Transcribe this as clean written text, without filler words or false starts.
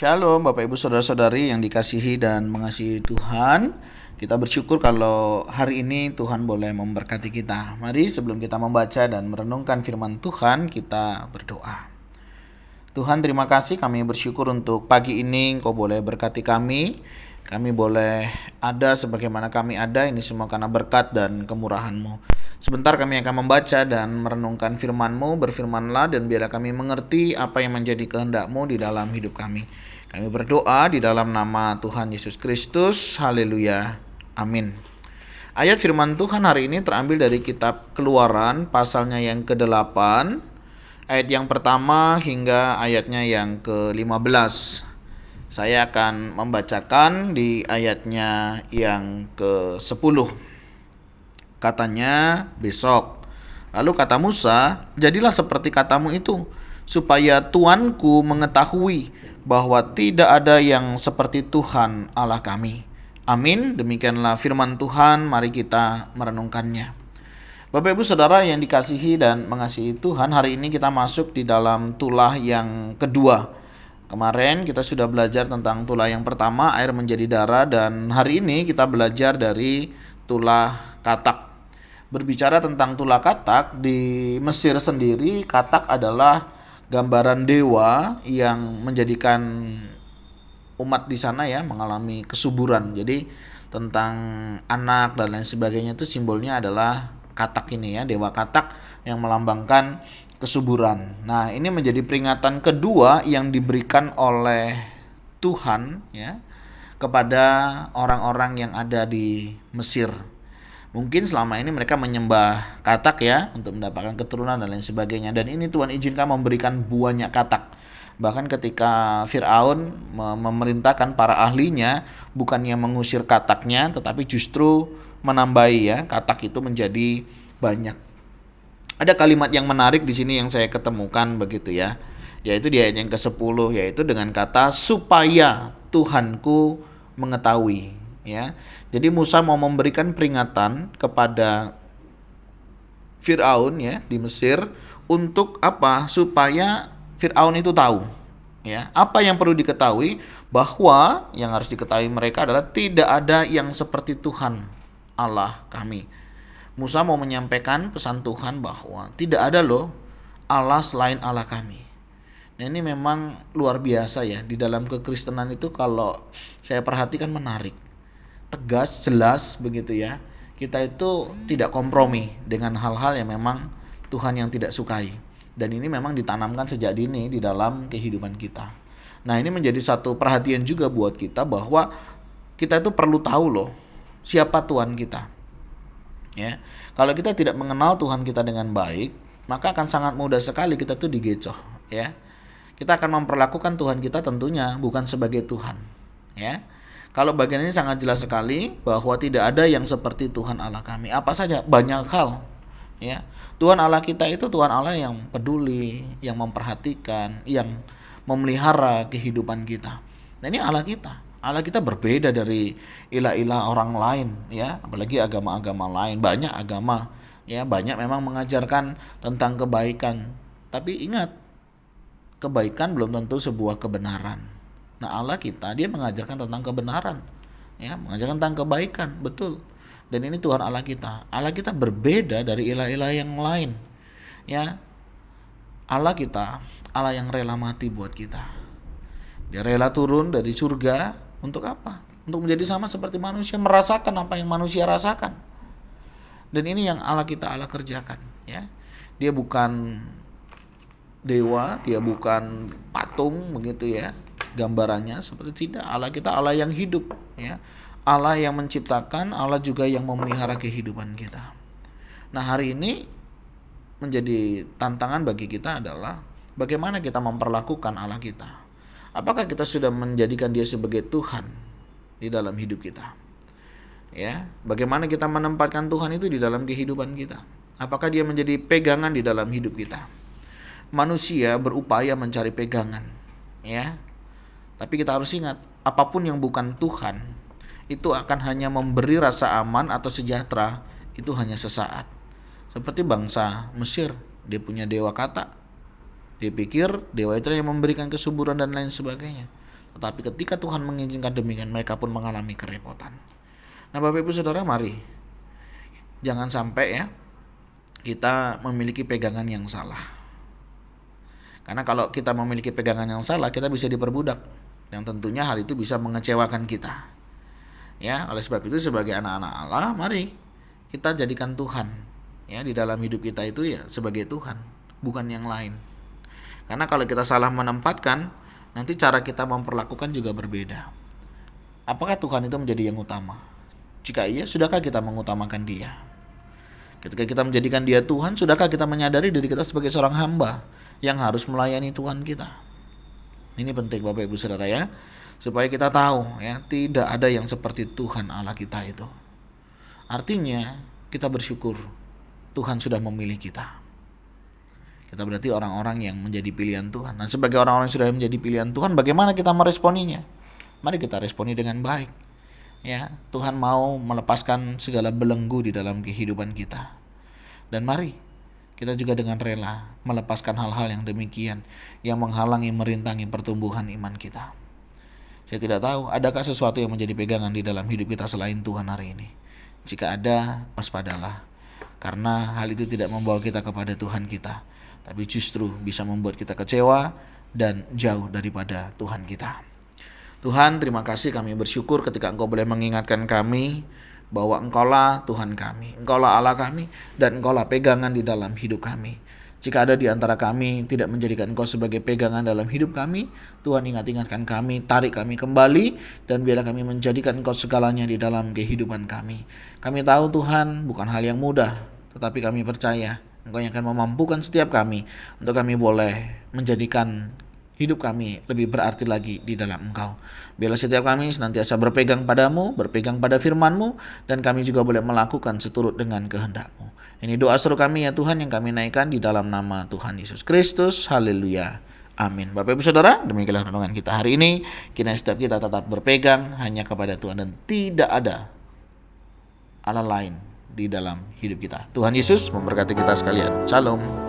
Shalom Bapak Ibu Saudara-saudari yang dikasihi dan mengasihi Tuhan. Kita bersyukur kalau hari ini Tuhan boleh memberkati kita. Mari sebelum kita membaca dan merenungkan firman Tuhan, kita berdoa. Tuhan, terima kasih, kami bersyukur untuk pagi ini Engkau boleh berkati kami. Kami boleh ada sebagaimana kami ada, ini semua karena berkat dan kemurahan-Mu. Sebentar kami akan membaca dan merenungkan firman-Mu, berfirmanlah dan biarlah kami mengerti apa yang menjadi kehendak-Mu di dalam hidup kami. Kami berdoa di dalam nama Tuhan Yesus Kristus, haleluya, amin. Ayat firman Tuhan hari ini terambil dari kitab Keluaran, pasalnya yang ke-8, ayat yang pertama hingga ayatnya yang ke-15. Saya akan membacakan di ayatnya yang ke-10. Katanya besok. Lalu kata Musa, jadilah seperti katamu itu, supaya Tuanku mengetahui bahwa tidak ada yang seperti Tuhan Allah kami. Amin. Demikianlah firman Tuhan, mari kita merenungkannya. Bapak Ibu Saudara yang dikasihi dan mengasihi Tuhan, hari ini kita masuk di dalam tulah yang kedua. Kemarin kita sudah belajar tentang tulah yang pertama, air menjadi darah, dan hari ini kita belajar dari tulah katak. Berbicara tentang tulah katak, di Mesir sendiri katak adalah gambaran dewa yang menjadikan umat di sana mengalami kesuburan. Jadi tentang anak dan lain sebagainya itu simbolnya adalah katak ini dewa katak yang melambangkan kesuburan. Nah, ini menjadi peringatan kedua yang diberikan oleh Tuhan kepada orang-orang yang ada di Mesir. Mungkin selama ini mereka menyembah katak untuk mendapatkan keturunan dan lain sebagainya. Dan ini Tuhan izinkan memberikan banyak katak. Bahkan ketika Fir'aun memerintahkan para ahlinya bukannya mengusir kataknya, tetapi justru menambahi katak itu menjadi banyak. Ada kalimat yang menarik di sini yang saya ketemukan begitu yaitu di ayat yang ke-10, yaitu dengan kata supaya Tuhanku mengetahui Jadi Musa mau memberikan peringatan kepada Fir'aun di Mesir untuk apa? Supaya Fir'aun itu tahu apa yang perlu diketahui, bahwa yang harus diketahui mereka adalah tidak ada yang seperti Tuhan Allah kami. Musa mau menyampaikan pesan Tuhan bahwa tidak ada Allah selain Allah kami. Nah, ini memang luar biasa di dalam kekristenan itu. Kalau saya perhatikan menarik, tegas, jelas begitu Kita itu tidak kompromi dengan hal-hal yang memang Tuhan yang tidak sukai. Dan ini memang ditanamkan sejak dini di dalam kehidupan kita. Nah, ini menjadi satu perhatian juga buat kita bahwa kita itu perlu tahu siapa Tuhan kita. Kalau kita tidak mengenal Tuhan kita dengan baik, maka akan sangat mudah sekali kita tuh digecoh. Kita akan memperlakukan Tuhan kita tentunya bukan sebagai Tuhan. Kalau bagian ini sangat jelas sekali bahwa tidak ada yang seperti Tuhan Allah kami. Apa saja? Banyak hal. Tuhan Allah kita itu Tuhan Allah yang peduli, yang memperhatikan, yang memelihara kehidupan kita. Nah, ini Allah kita. Allah kita berbeda dari ilah-ilah orang lain apalagi agama-agama lain. Banyak agama banyak memang mengajarkan tentang kebaikan, tapi ingat, kebaikan belum tentu sebuah kebenaran. Nah, Allah kita dia mengajarkan tentang kebenaran mengajarkan tentang kebaikan, betul. Dan ini Tuhan Allah kita. Allah kita berbeda dari ilah-ilah yang lain Allah kita Allah yang rela mati buat kita. Dia rela turun dari surga untuk apa? Untuk menjadi sama seperti manusia, merasakan apa yang manusia rasakan. Dan ini yang Allah kita Allah kerjakan Dia bukan dewa, dia bukan patung begitu gambarannya, seperti tidak. Allah kita Allah yang hidup Allah yang menciptakan, Allah juga yang memelihara kehidupan kita. Nah, hari ini menjadi tantangan bagi kita adalah bagaimana kita memperlakukan Allah kita. Apakah kita sudah menjadikan dia sebagai Tuhan di dalam hidup kita? Bagaimana kita menempatkan Tuhan itu di dalam kehidupan kita? Apakah dia menjadi pegangan di dalam hidup kita? Manusia berupaya mencari pegangan, tapi kita harus ingat, apapun yang bukan Tuhan itu akan hanya memberi rasa aman atau sejahtera, itu hanya sesaat. Seperti bangsa Mesir, dia punya dewa katak. Dia pikir dewa itu yang memberikan kesuburan dan lain sebagainya. Tetapi ketika Tuhan mengizinkan demikian, mereka pun mengalami kerepotan. Nah, Bapak Ibu Saudara, mari jangan sampai ya kita memiliki pegangan yang salah. Karena kalau kita memiliki pegangan yang salah, kita bisa diperbudak, yang tentunya hal itu bisa mengecewakan kita. Ya, oleh sebab itu sebagai anak-anak Allah, mari kita jadikan Tuhan ya di dalam hidup kita itu ya sebagai Tuhan, bukan yang lain. Karena kalau kita salah menempatkan, nanti cara kita memperlakukan juga berbeda. Apakah Tuhan itu menjadi yang utama? Jika iya, sudahkah kita mengutamakan Dia? Ketika kita menjadikan Dia Tuhan, sudahkah kita menyadari diri kita sebagai seorang hamba yang harus melayani Tuhan kita? Ini penting Bapak Ibu Saudara ya, supaya kita tahu ya, tidak ada yang seperti Tuhan Allah kita itu. Artinya kita bersyukur Tuhan sudah memilih kita. Kita berarti orang-orang yang menjadi pilihan Tuhan. Nah, sebagai orang-orang yang sudah menjadi pilihan Tuhan, bagaimana kita meresponinya? Mari kita responi dengan baik. Ya, Tuhan mau melepaskan segala belenggu di dalam kehidupan kita. Dan mari kita juga dengan rela melepaskan hal-hal yang demikian yang menghalangi, merintangi pertumbuhan iman kita. Saya tidak tahu, adakah sesuatu yang menjadi pegangan di dalam hidup kita selain Tuhan hari ini? Jika ada, waspadalah. Karena hal itu tidak membawa kita kepada Tuhan kita, tapi justru bisa membuat kita kecewa dan jauh daripada Tuhan kita. Tuhan, terima kasih, kami bersyukur ketika Engkau boleh mengingatkan kami bahwa Engkaulah Tuhan kami, Engkaulah Allah kami, dan Engkaulah pegangan di dalam hidup kami. Jika ada di antara kami tidak menjadikan Engkau sebagai pegangan dalam hidup kami, Tuhan ingatkan kami, tarik kami kembali, dan biarlah kami menjadikan Engkau segalanya di dalam kehidupan kami. Kami tahu Tuhan bukan hal yang mudah, tetapi kami percaya Engkau yang akan memampukan setiap kami untuk kami boleh menjadikan hidup kami lebih berarti lagi di dalam Engkau. Biarlah setiap kami senantiasa berpegang padamu, berpegang pada firman-Mu, dan kami juga boleh melakukan seturut dengan kehendak-Mu. Ini doa seru kami ya Tuhan yang kami naikkan di dalam nama Tuhan Yesus Kristus. Haleluya. Amin. Bapak Ibu Saudara, demikianlah renungan kita hari ini. Kiranya setiap kita tetap berpegang hanya kepada Tuhan dan tidak ada Allah lain di dalam hidup kita. Tuhan Yesus memberkati kita sekalian. Shalom.